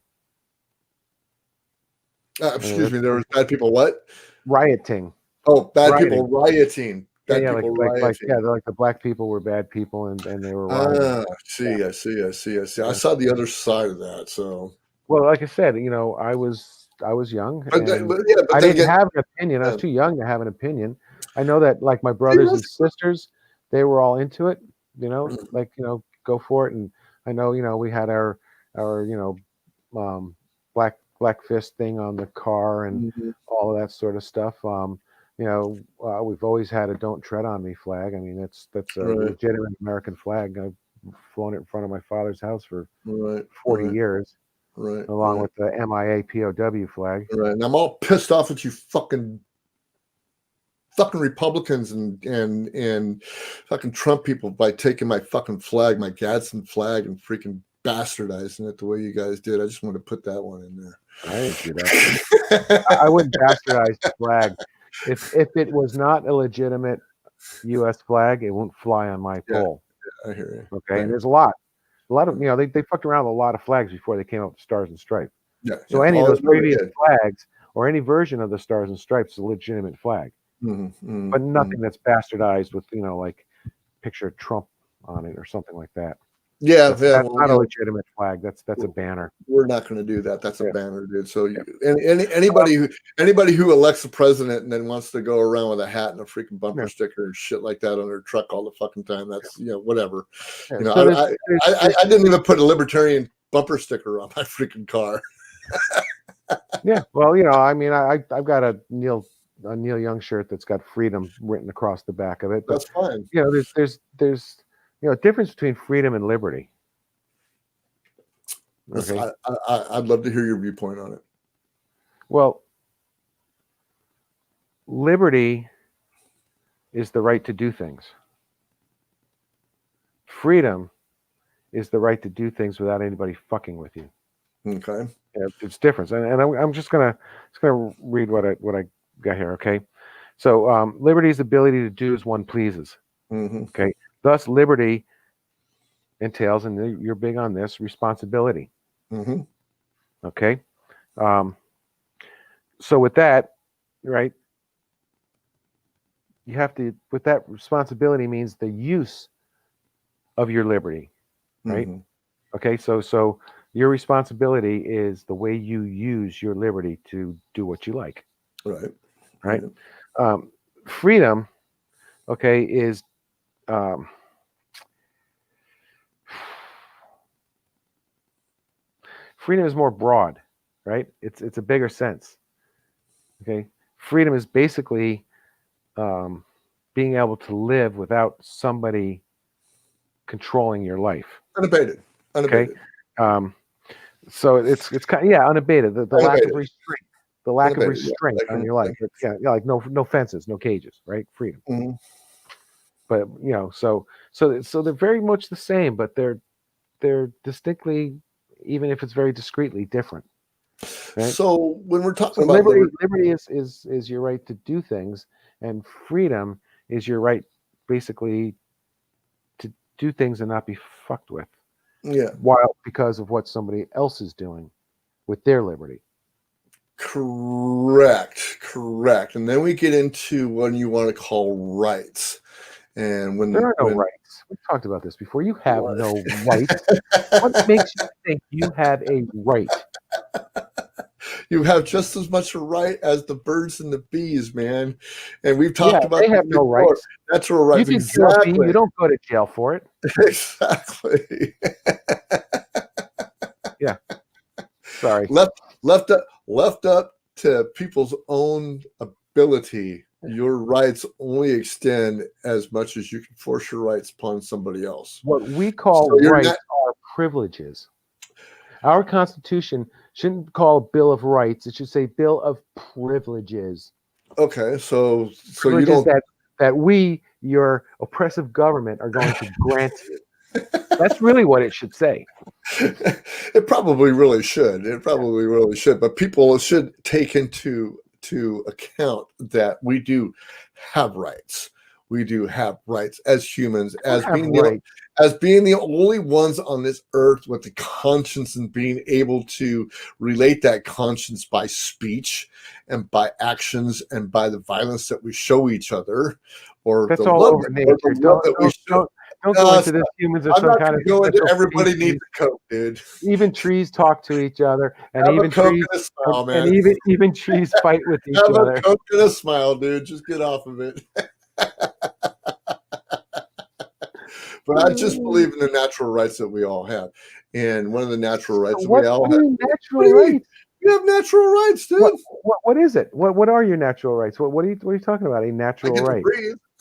Excuse me, there was bad people what? Rioting. Oh, bad people rioting. Like the black people were bad people, and they were rioting. I see. I saw the other side of that. So, well, like I said, I was young, and I didn't have an opinion. I was too young to have an opinion. I know that, like, my brothers and sisters, they were all into it. Go for it. And I know, we had our black fist thing on the car and all of that sort of stuff. We've always had a "Don't Tread on Me" flag. I mean, that's a legitimate American flag. I've flown it in front of my father's house for 40 years. Along with the MIA POW flag. Right. And I'm all pissed off at you fucking Republicans and fucking Trump people by taking my fucking flag, my Gadsden flag, and freaking bastardizing it the way you guys did. I just wanted to put that one in there. I didn't do that. I wouldn't bastardize the flag. If it was not a legitimate U.S. flag, it won't fly on my pole. I hear you. Okay, and there's a lot of, they fucked around with a lot of flags before they came up with Stars and Stripes. So any of those previous flags, or any version of the Stars and Stripes, is a legitimate flag. But nothing that's bastardized with, like, picture Trump on it or something like that. That's not a legitimate flag. That's a banner. We're not going to do that. That's a banner, dude. So anybody who elects a president and then wants to go around with a hat and a freaking bumper sticker and shit like that on their truck all the fucking time, that's whatever. I didn't even put a libertarian bumper sticker on my freaking car. Yeah, well, I mean, I've got a Neil Young shirt that's got freedom written across the back of it. But, that's fine. There's a difference between freedom and liberty. Okay. I'd love to hear your viewpoint on it. Well, liberty is the right to do things. Freedom is the right to do things without anybody fucking with you. Okay. Yeah, it's different. And I'm just gonna read what I got here. Okay. So liberty is the ability to do as one pleases. Mm-hmm. Okay. Thus, liberty entails, and you're big on this, responsibility. Mm-hmm. Okay. So with that, right, you have to, with that, responsibility means the use of your liberty, right? Mm-hmm. Okay. So your responsibility is the way you use your liberty to do what you like. Right. Right. Freedom, okay, is freedom is more broad, right? It's a bigger sense. Okay. Freedom is basically being able to live without somebody controlling your life. Unabated. Okay. So it's kind of, unabated. The lack of restraint. The lack of restraint on your life. Like no fences, no cages, right? Freedom. Mm-hmm. But so they're very much the same, but they're distinctly, even if it's very discreetly, different. Right? So when we're talking about liberty is your right to do things, and freedom is your right, basically, to do things and not be fucked with. Yeah. While because of what somebody else is doing with their liberty. Correct. And then we get into what you want to call rights. And when there are no rights, we've talked about this before. You have no rights. What makes you think you have a right? You have just as much a right as the birds and the bees, man. And we've talked about they have no rights. Natural rights. You can kill a bee, you don't go to jail for it. Exactly. Yeah. Sorry. Left up to people's own ability, your rights only extend as much as you can force your rights upon somebody else. What we call rights are privileges. Our Constitution shouldn't call a Bill of Rights. It should say Bill of Privileges. Okay, so you don't that we, your oppressive government, are going to grant you. That's really what it should say. It probably really should. But people should take into account that we do have rights. We do have rights as humans, as being the only ones on this earth with the conscience and being able to relate that conscience by speech and by actions and by the violence that we show each other, or that's the all love, over nature. Don't go into this. Humans are some kind of into everybody needs a coat, dude. Even trees talk to each other, and even trees fight with each other. Have a coke and a smile, dude. Just get off of it. But I just believe in the natural rights that we all have, and one of the natural rights we all have. Natural rights. You have natural rights, dude. What is it? What are your natural rights? What are you talking about? A natural right?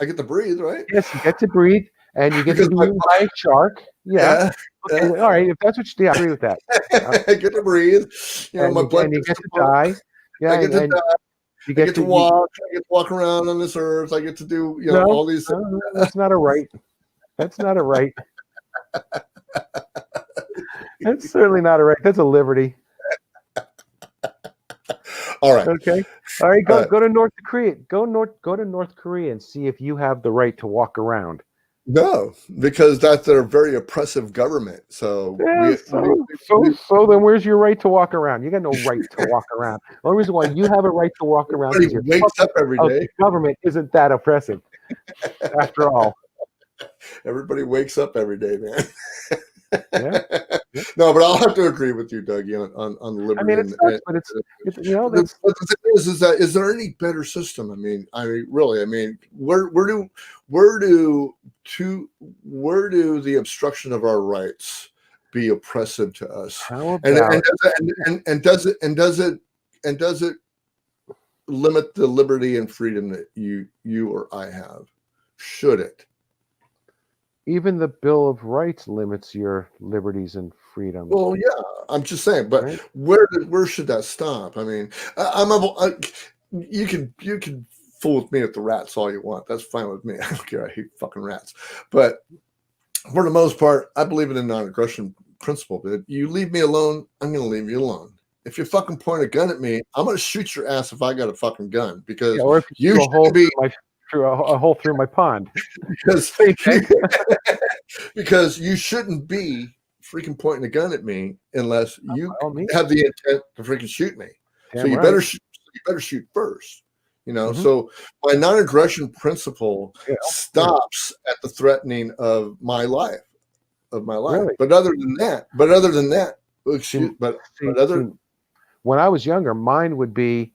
I get to breathe, right? Yes, you get to breathe, and you get to be eaten by a shark. Yeah. Okay. All right. If that's what you do, I agree with that. I get to breathe. My blood. And you get to die. Yeah. I get to die. I get to walk. I get to walk around on this earth. I get to do all these things. No, that's not a right. That's not a right. That's certainly not a right. That's a liberty. All right. Okay. All right. Go to North Korea. Go to North Korea and see if you have the right to walk around. No, because that's their very oppressive government. So then where's your right to walk around? You got no right to walk around. The only reason why you have a right to walk around is your government isn't that oppressive. After all. Everybody wakes up every day, man. Yeah. No, but I'll have to agree with you, Dougie, on liberty. I mean, it's but the thing is that is there any better system? I mean, where do the obstruction of our rights be oppressive to us? How about and does it limit the liberty and freedom that you or I have? Should it? even the Bill of Rights limits your liberties and freedoms. Well, yeah, I'm just saying, but right? where should that stop? I mean, you can fool with me with the rats all you want. That's fine with me. I don't care. I hate fucking rats. But for the most part, I believe in a non-aggression principle. That you leave me alone, I'm going to leave you alone. If you fucking point a gun at me, I'm going to shoot your ass if I got a fucking gun, because or if you a hole should be through a hole through my pond. because you shouldn't be freaking pointing a gun at me unless you have the intent to freaking shoot me. Damn so you right. better shoot first. So my non-aggression principle stops at the threatening of my life. Really? But other than that, when I was younger, mine would be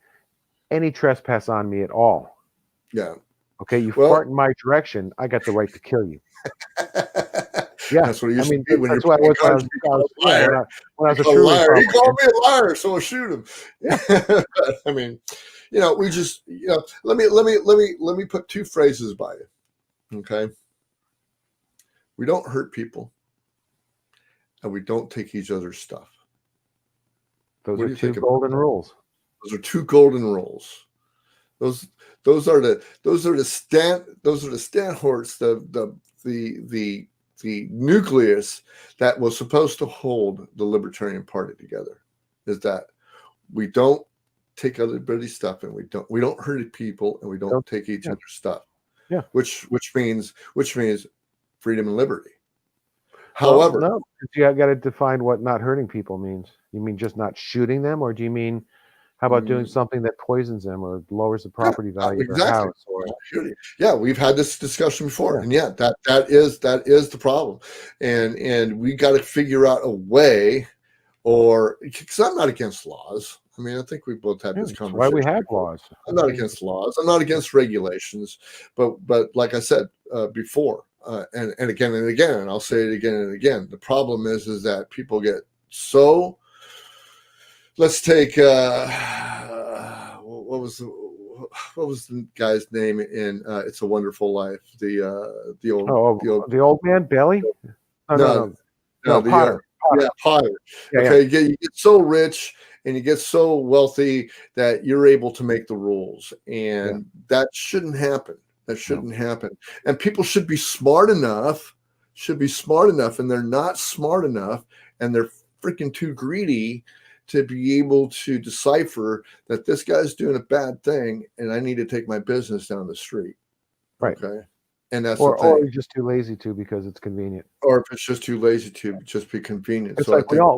any trespass on me at all. Yeah. Okay, you fart in my direction, I got the right to kill you. Yeah, that's what it used to be when that's you're what I was when I was a true liar. He called me a liar, so I'll shoot him. Yeah. I mean, we just, let me put two phrases by you. Okay. We don't hurt people, and we don't take each other's stuff. Those are two golden rules. Those are two golden rules. Those are the Stanhorts, the nucleus that was supposed to hold the Libertarian Party together. Is that we don't take everybody's stuff, and we don't hurt people, and we don't take each other's stuff. Yeah. Which means freedom and liberty. However, no, you got to define what not hurting people means. You mean just not shooting them, or do you mean how about doing something that poisons them or lowers the property value of their house? Yeah, we've had this discussion before, and that is the problem, and we got to figure out a way, or because I'm not against laws. I mean, I think we both had this conversation. Why we have laws? I'm not against laws. I'm not against regulations, but like I said before, and again and again, and I'll say it again and again. The problem is that people get so. Let's take what was the guy's name in It's a Wonderful Life? The old man Bailey? No, Potter. Yeah, Potter. Okay, you get so rich and you get so wealthy that you're able to make the rules, and that shouldn't happen. That shouldn't happen. And people should be smart enough, and they're not smart enough, and they're freaking too greedy to be able to decipher that this guy's doing a bad thing and I need to take my business down the street. Right. Okay. And that's or you're just too lazy to because it's convenient. Or if it's just too lazy to just be convenient. It's like we all,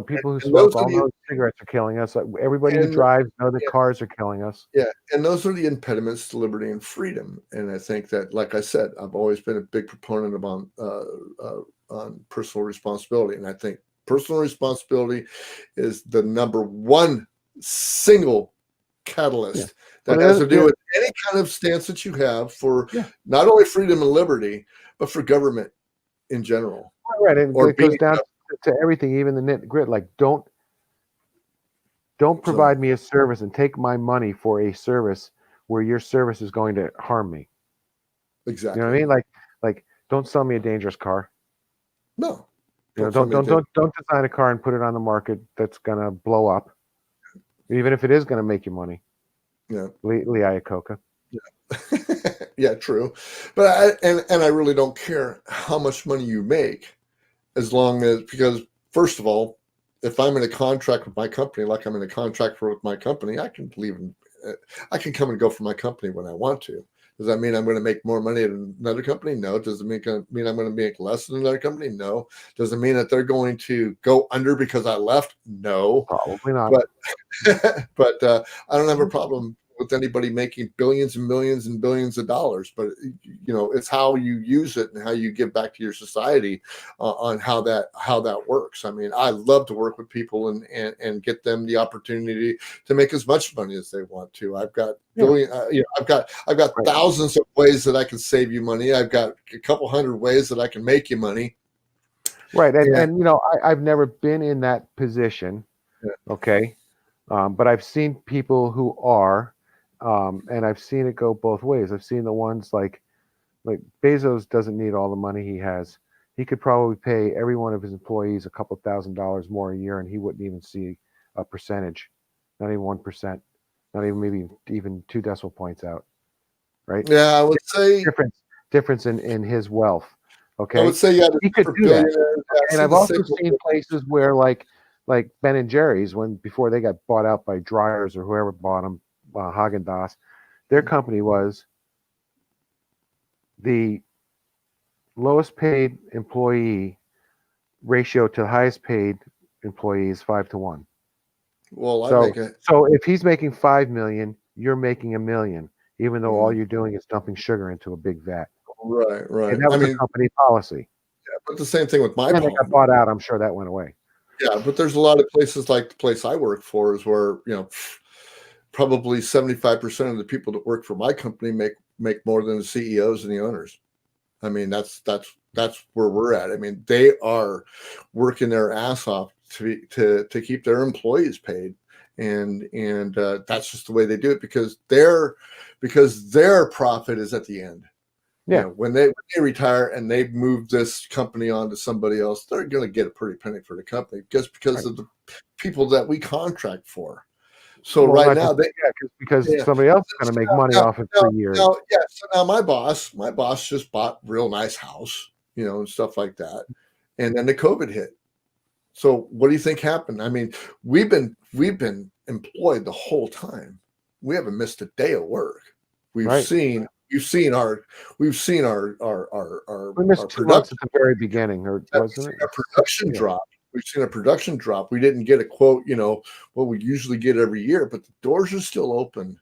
people who smoke all know cigarettes are killing us. Like everybody who drives know that cars are killing us. Yeah. And those are the impediments to liberty and freedom. And I think that, like I said, I've always been a big proponent on personal responsibility. And I think personal responsibility is the number one single catalyst that has to do with any kind of stance that you have for not only freedom and liberty, but for government in general. Right. And it goes down to everything, even the nit grit. Like, don't provide me a service and take my money for a service where your service is going to harm me. Exactly. You know what I mean? Like don't sell me a dangerous car. No. Don't design a car and put it on the market that's gonna blow up, even if it is gonna make you money. Yeah, Lee Iacocca. Yeah, yeah, true. But I really don't care how much money you make, as long as, because first of all, if I'm in a contract with my company, like I'm in a contract with my company, I can leave. I can come and go from my company when I want to. Does that mean I'm going to make more money at another company? No. Does it mean I'm going to make less than another company? No. Does it mean that they're going to go under because I left? No. Probably not. But I don't have a problem with anybody making billions and millions and billions of dollars. But, it's how you use it and how you give back to your society on how that works. I mean, I love to work with people and get them the opportunity to make as much money as they want to. I've got I've got thousands of ways that I can save you money. I've got a couple hundred ways that I can make you money. Right. And I've never been in that position. Yeah. Okay. But I've seen people who are, and I've seen it go both ways. I've seen the ones like like Bezos doesn't need all the money he has. He could probably pay every one of his employees a couple $1,000s more a year, and he wouldn't even see a percentage, not even 1%, not even maybe even 2 decimal points out, right? Yeah, I would say difference in his wealth. Okay, I would say he could do that. And I've also seen places where like Ben and Jerry's, before they got bought out by Dryers or whoever bought them, Haagen-Dazs, their company was the lowest paid employee ratio to the highest paid employee is 5-1. Well, so if he's making $5 million, you're making $1 million, even though all you're doing is dumping sugar into a big vat. Right. And that was a company policy. Yeah, but the same thing with my. And they got bought out. I'm sure that went away. Yeah, but there's a lot of places like the place I work for is where probably 75% of the people that work for my company make more than the CEOs and the owners. I mean, that's where we're at. I mean, they are working their ass off to keep their employees paid, and that's just the way they do it because their profit is at the end. Yeah, when they retire and they move this company on to somebody else, they're going to get a pretty penny for the company just because of the people that we contract for. So right now, because somebody else is going to make money off it for years. So now my boss just bought a real nice house, and stuff like that, and then the COVID hit. So what do you think happened? I mean, we've been employed the whole time. We haven't missed a day of work. We've seen our production at the very beginning, or wasn't it? Our production drop. We've seen a production drop. We didn't get a quote, what we usually get every year, but the doors are still open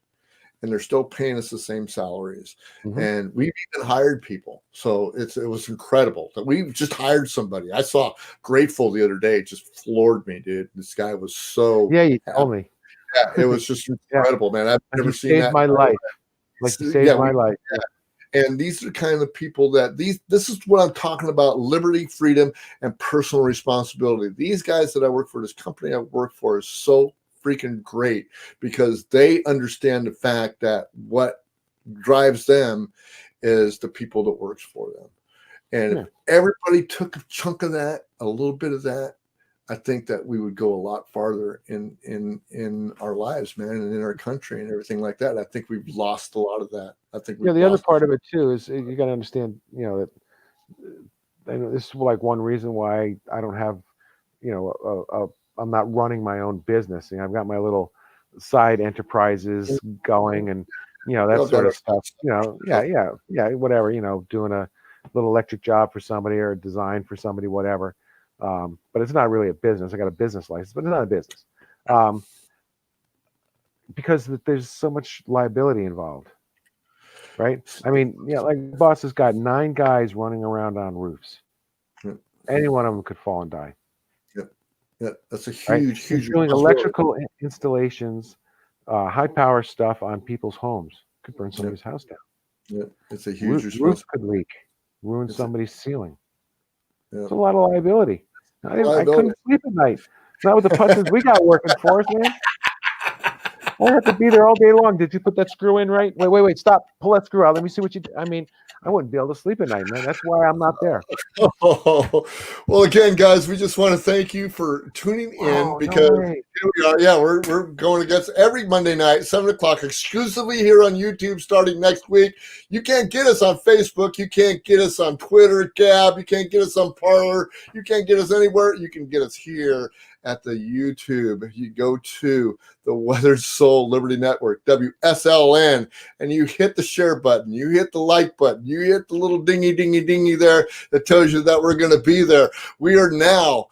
and they're still paying us the same salaries. Mm-hmm. And we've even hired people. So it was incredible that we've just hired somebody. I saw Grateful the other day. It just floored me, dude. This guy was so you told me. Yeah, it was just incredible, man. I've never seen that. My life. Like you saved my life. Yeah. And these are kind of the people this is what I'm talking about: liberty, freedom, and personal responsibility. These guys that I work for, this company I work for, is so freaking great because they understand the fact that what drives them is the people that works for them. And if everybody took a chunk of that, a little bit of that, I think that we would go a lot farther in our lives, man, and in our country and everything like that. I think we've lost a lot of that. I think the other part of it too is you got to understand, that this is like one reason why I don't have, I'm not running my own business. I've got my little side enterprises going, and that sort of stuff. Whatever. Doing a little electric job for somebody or a design for somebody, whatever. But it's not really a business. I got a business license, but it's not a business because there's so much liability involved, right? I mean, like the boss has got 9 guys running around on roofs. Any one of them could fall and die. Yeah, that's a huge. Doing electrical installations, high power stuff on people's homes could burn somebody's house down. Yeah, it's a huge roof could leak, ruin somebody's ceiling. It's a lot of liability. I couldn't sleep at night. Not with the putzes we got working for us, man. I have to be there all day long. Did you put that screw in right? Wait, stop. Pull that screw out. Let me see what you do. I mean, I wouldn't be able to sleep at night, man. That's why I'm not there. Well, again, guys, we just want to thank you for tuning in because here we are. Yeah, we're going against every Monday night, 7:00, exclusively here on YouTube starting next week. You can't get us on Facebook. You can't get us on Twitter, Gab. You can't get us on Parler. You can't get us anywhere. You can get us here at the YouTube. You go to the Weathered Soul Liberty Network, WSLN, and you hit the share button, you hit the like button, you hit the little dingy there that tells you that we're going to be there. We are now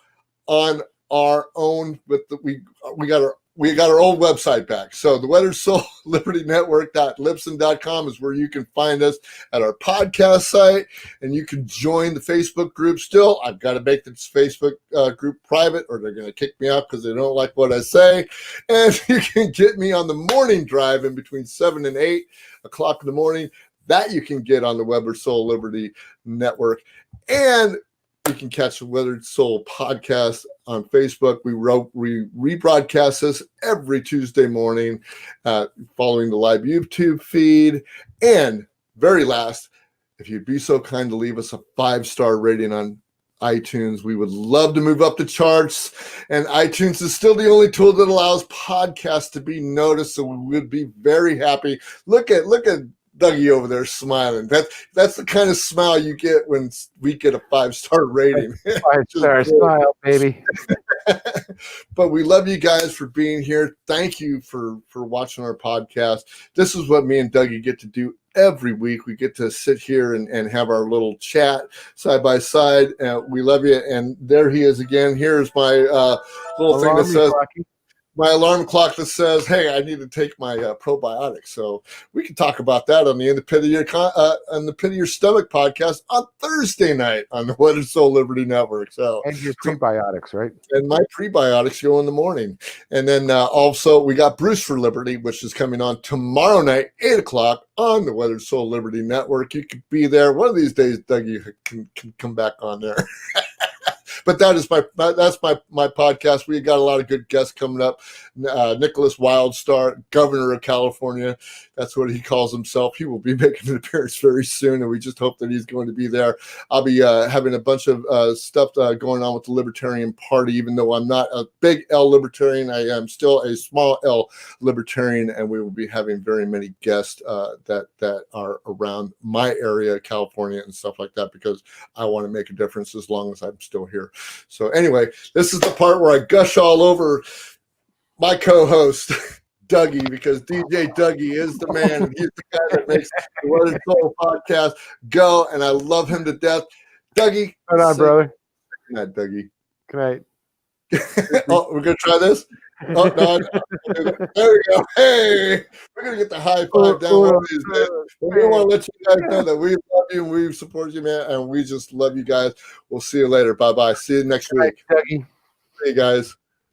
on our own, we got our old website back. So the Weathered Soul Liberty Network.libsyn.com is where you can find us at our podcast site, and you can join the Facebook group. Still, I've got to make this Facebook group private or they're going to kick me out because they don't like what I say. And you can get me on the morning drive in between 7 and 8 o'clock in the morning. That you can get on the Weathered Soul Liberty Network. And you can catch the Weathered Soul podcast on Facebook. We rebroadcast this every Tuesday morning following the live YouTube feed. And very last, if you'd be so kind to leave us a 5-star rating on iTunes, we would love to move up the charts. And iTunes is still the only tool that allows podcasts to be noticed, so we would be very happy. Look at Dougie over there smiling. That's the kind of smile you get when we get a 5-star rating. 5-star smile, baby. But we love you guys for being here. Thank you for watching our podcast. This is what me and Dougie get to do every week. We get to sit here and have our little chat side by side. We love you. And there he is again. Here's my little thing that says, my alarm clock that says, hey, I need to take my probiotics. So we can talk about that on the Pit of Your Stomach podcast on Thursday night on the What is Soul Liberty Network. So, and your prebiotics, right? And my prebiotics go in the morning. And then also we got Bruce for Liberty, which is coming on tomorrow night, 8 o'clock on the What is Soul Liberty Network. You could be there. One of these days, Dougie can come back on there. But that's my podcast. We got a lot of good guests coming up. Nicholas Wildstar, Governor of California. That's what he calls himself. He will be making an appearance very soon, and we just hope that he's going to be there. I'll be having a bunch of stuff going on with the Libertarian Party, even though I'm not a big L Libertarian. I am still a small L Libertarian, and we will be having very many guests that are around my area, California, and stuff like that, because I want to make a difference as long as I'm still here. So anyway, this is the part where I gush all over my co-host, Dougie, because DJ Dougie is the man. He's the guy that makes the What is Soul podcast go, and I love him to death. Dougie. Right on, brother. Good night, Dougie. Good night. Oh, we're going to try this? Oh, no. There we go. Hey, we're going to get the high five down one of these days. We want to let you guys know that we love you and we support you, man, and we just love you guys. We'll see you later. Bye-bye. See you next week. Dougie. See you guys.